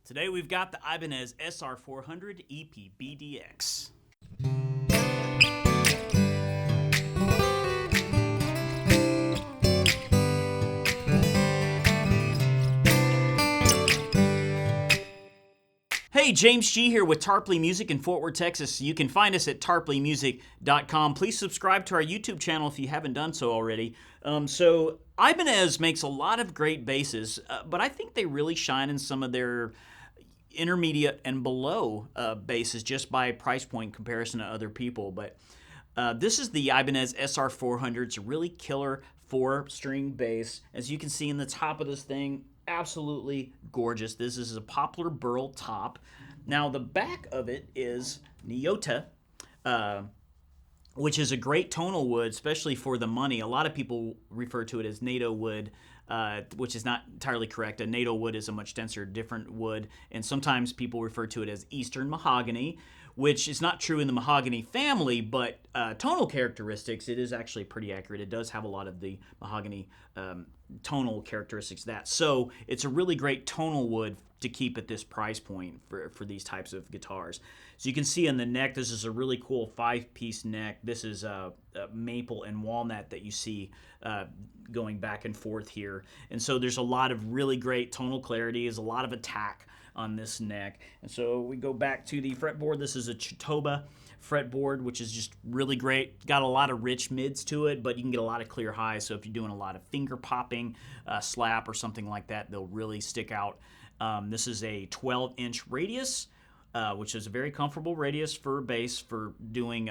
Today we've got the Ibanez SR400EPBDX. Hey, James G here with Tarpley Music in Fort Worth, Texas. You can find us at tarpleymusic.com. Please subscribe to our YouTube channel if you haven't done so already. So Ibanez makes a lot of great basses, but I think they really shine in some of their intermediate and below basses just by price point comparison to other people. But this is the Ibanez SR400. It's a really killer 4-string bass. As you can see in the top of this thing, absolutely gorgeous. This is a poplar burl top. Now the back of it is Nyota, which is a great tonal wood, especially for the money. A lot of people refer to it as NATO wood, which is not entirely correct. A NATO wood is a much denser, different wood, and sometimes people refer to it as Eastern mahogany, which is not true in the mahogany family, but tonal characteristics, it is actually pretty accurate. It does have a lot of the mahogany tonal characteristics of that. So it's a really great tonal wood to keep at this price point for these types of guitars. So you can see on the neck, this is a really cool 5-piece neck. This is a maple and walnut that you see going back and forth here. And so there's a lot of really great tonal clarity. There's a lot of attack on this neck. And so we go back to the fretboard. This is a Chitoba fretboard, which is just really great. Got a lot of rich mids to it, but you can get a lot of clear highs. So if you're doing a lot of finger popping, slap or something like that, they'll really stick out. This is a 12-inch radius, which is a very comfortable radius for bass for doing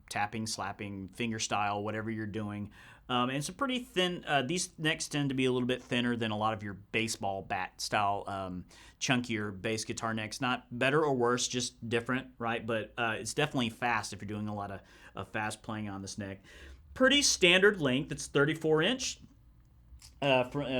tapping, slapping, finger style, whatever you're doing. And it's a pretty thin, these necks tend to be a little bit thinner than a lot of your baseball bat style, chunkier bass guitar necks. Not better or worse, just different, right? But it's definitely fast if you're doing a lot of fast playing on this neck. Pretty standard length, it's 34-inch.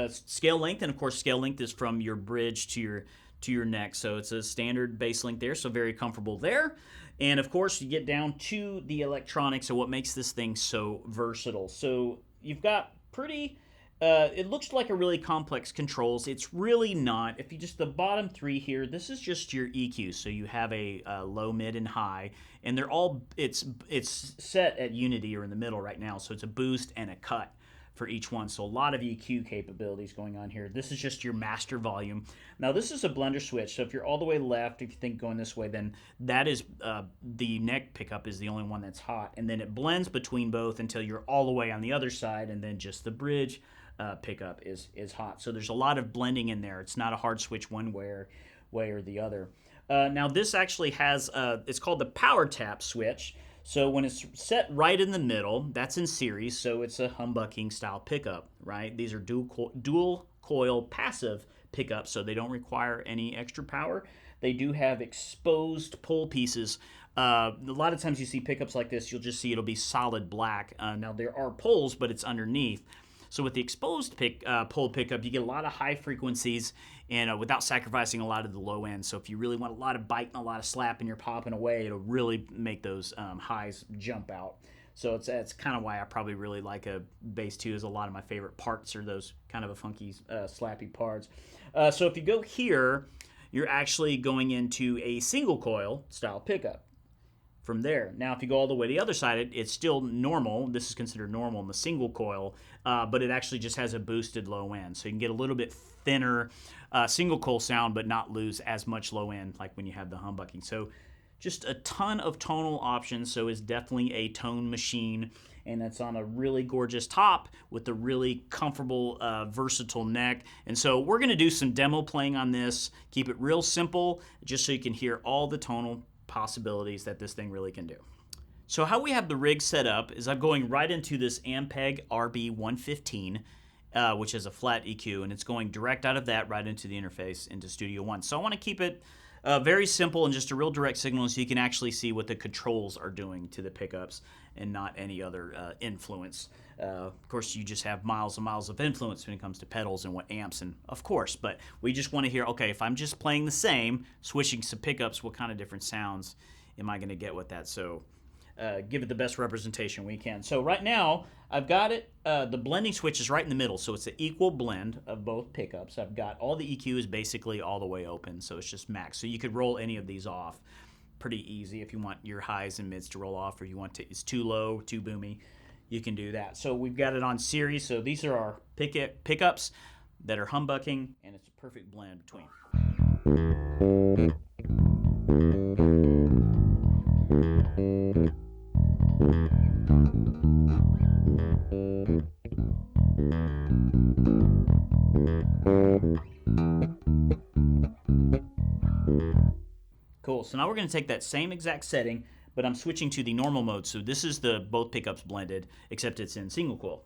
Scale length, and of course scale length is from your bridge to your neck, so it's a standard bass length there, so very comfortable there. And of course you get down to the electronics and what makes this thing so versatile. So you've got pretty it looks like a really complex controls. It's really not. If you just the bottom 3 here, this is just your EQ. So you have a low, mid, and high, and they're all it's set at unity or in the middle right now. So it's a boost and a cut for each one. So a lot of EQ capabilities going on here. This is just your master volume. Now this is a blender switch. So if you're all the way left, if you think going this way, then that is the neck pickup is the only one that's hot. And then it blends between both until you're all the way on the other side, and then just the bridge pickup is hot. So there's a lot of blending in there. It's not a hard switch one way or the other. Now this actually has, it's called the power tap switch. So when it's set right in the middle, that's in series, so it's a humbucking style pickup, right? These are dual coil passive pickups, so they don't require any extra power. They do have exposed pull pieces. A lot of times you see pickups like this, you'll just see it'll be solid black. Now there are pulls, but it's underneath. So with the exposed pull pickup, you get a lot of high frequencies and without sacrificing a lot of the low end. So if you really want a lot of bite and a lot of slap and you're popping away, it'll really make those highs jump out. So that's kind of why I probably really like a bass too, is a lot of my favorite parts are those kind of a funky, slappy parts. So if you go here, you're actually going into a single coil style pickup. From there. Now, if you go all the way to the other side, it's still normal. This is considered normal in the single coil, but it actually just has a boosted low end. So you can get a little bit thinner single coil sound, but not lose as much low end like when you have the humbucking. So just a ton of tonal options. So it's definitely a tone machine, and it's on a really gorgeous top with a really comfortable, versatile neck. And so we're going to do some demo playing on this. Keep it real simple, just so you can hear all the tonal possibilities that this thing really can do. So how we have the rig set up is I'm going right into this Ampeg RB115, which is a flat EQ, and it's going direct out of that right into the interface into Studio One. So I want to keep it very simple and just a real direct signal so you can actually see what the controls are doing to the pickups. and not any other influence. Of course, you just have miles and miles of influence when it comes to pedals and what amps, and of course, but we just want to hear, okay, if I'm just playing the same, switching some pickups, what kind of different sounds am I going to get with that? So give it the best representation we can. So right now, I've got it, the blending switch is right in the middle, so it's an equal blend of both pickups. I've got all the EQ is basically all the way open, so it's just max. So you could roll any of these off pretty easy if you want your highs and mids to roll off, or you want to, it's too low, too boomy, you can do that. So we've got it on series, so these are our pickups that are humbucking, and it's a perfect blend between. Cool, so now we're going to take that same exact setting, but I'm switching to the normal mode. So this is the both pickups blended, except it's in single coil.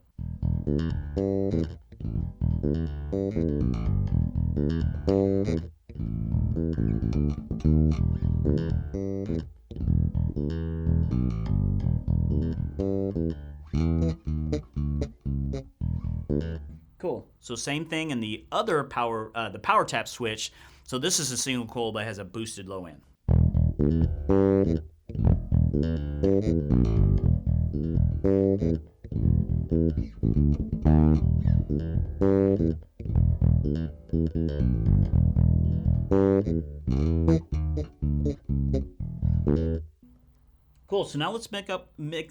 Cool. So same thing in the other power, the power tap switch. So this is a single coil but has a boosted low end. Cool, so now let's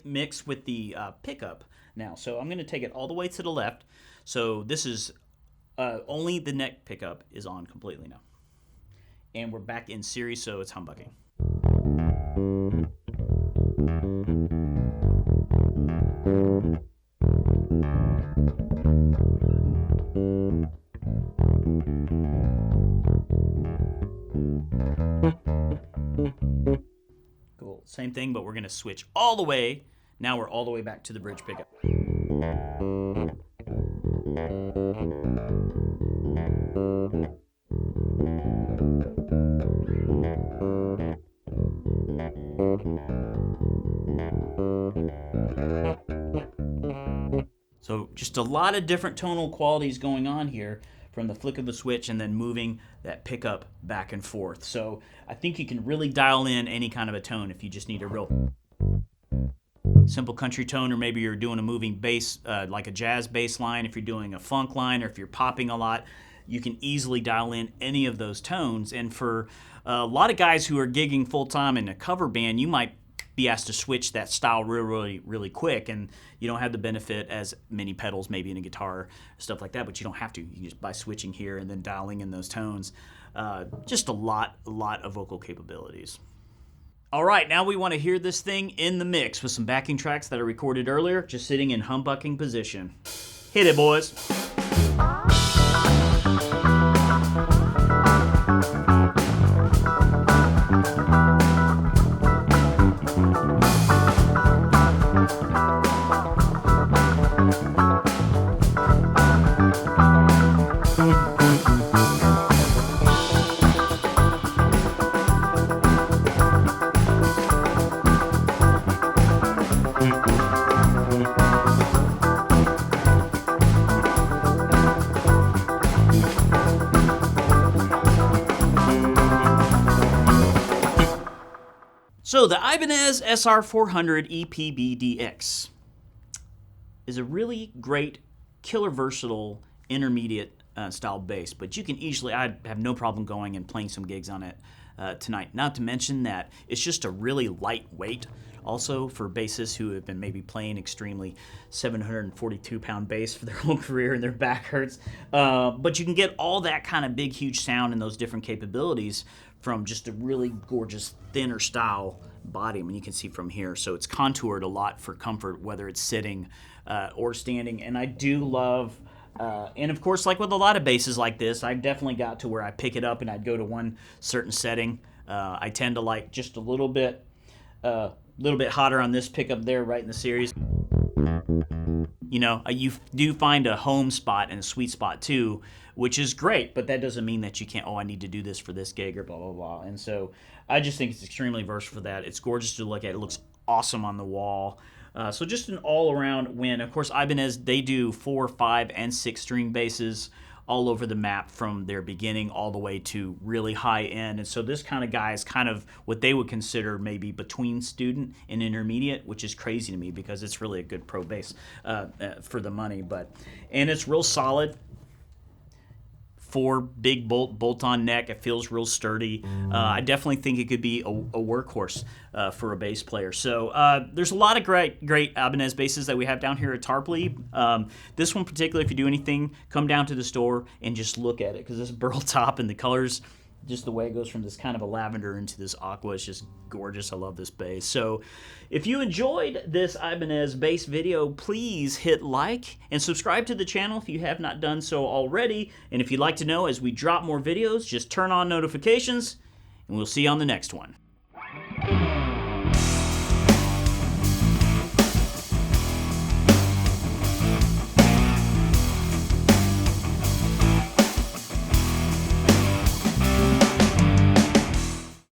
mix with the pickup now. So I'm going to take it all the way to the left. So this is only the neck pickup is on completely now. And we're back in series, so it's humbucking. Cool, same thing, but we're going to switch all the way. Now we're all the way back to the bridge pickup. So just a lot of different tonal qualities going on here from the flick of a switch and then moving that pickup back and forth. So I think you can really dial in any kind of a tone if you just need a real simple country tone, or maybe you're doing a moving bass, like a jazz bass line, if you're doing a funk line, or if you're popping a lot, you can easily dial in any of those tones. And for a lot of guys who are gigging full-time in a cover band, you might be asked to switch that style really quick, and you don't have the benefit as many pedals maybe in a guitar, stuff like that, but you don't have to. You just by switching here and then dialing in those tones, just a lot of vocal capabilities. All right, now we want to hear this thing in the mix with some backing tracks that I recorded earlier, just sitting in humbucking position. Hit it, boys. So the Ibanez SR400EPBDX is a really great, killer versatile, intermediate style bass, but you can easily, I have no problem going and playing some gigs on it tonight. Not to mention that it's just a really lightweight, also for bassists who have been maybe playing extremely 742-pound bass for their whole career and their back hurts. But you can get all that kind of big, huge sound and those different capabilities from just a really gorgeous, thinner style body. I mean, you can see from here. So it's contoured a lot for comfort, whether it's sitting or standing. And I do love, and of course, like with a lot of basses like this, I definitely got to where I pick it up and I'd go to one certain setting. I tend to like just a little bit hotter on this pickup there, right in the series. You know, you do find a home spot and a sweet spot too, which is great, but that doesn't mean that you can't, I need to do this for this gig or blah, blah, blah. And so I just think it's extremely versatile for that. It's gorgeous to look at. It looks awesome on the wall. So just an all-around win. Of course, Ibanez, they do 4, 5, and 6 string basses all over the map from their beginning all the way to really high end. And so this kind of guy is kind of what they would consider maybe between student and intermediate, which is crazy to me because it's really a good pro bass for the money. And it's real solid. 4 big bolt-on neck. It feels real sturdy. I definitely think it could be a workhorse for a bass player. So there's a lot of great Ibanez basses that we have down here at Tarpley. This one particularly, if you do anything, come down to the store and just look at it because this burl top and the colors, just the way it goes from this kind of a lavender into this aqua is just gorgeous. I love this bass. So if you enjoyed this Ibanez bass video, please hit like and subscribe to the channel if you have not done so already. And if you'd like to know as we drop more videos, just turn on notifications and we'll see you on the next one.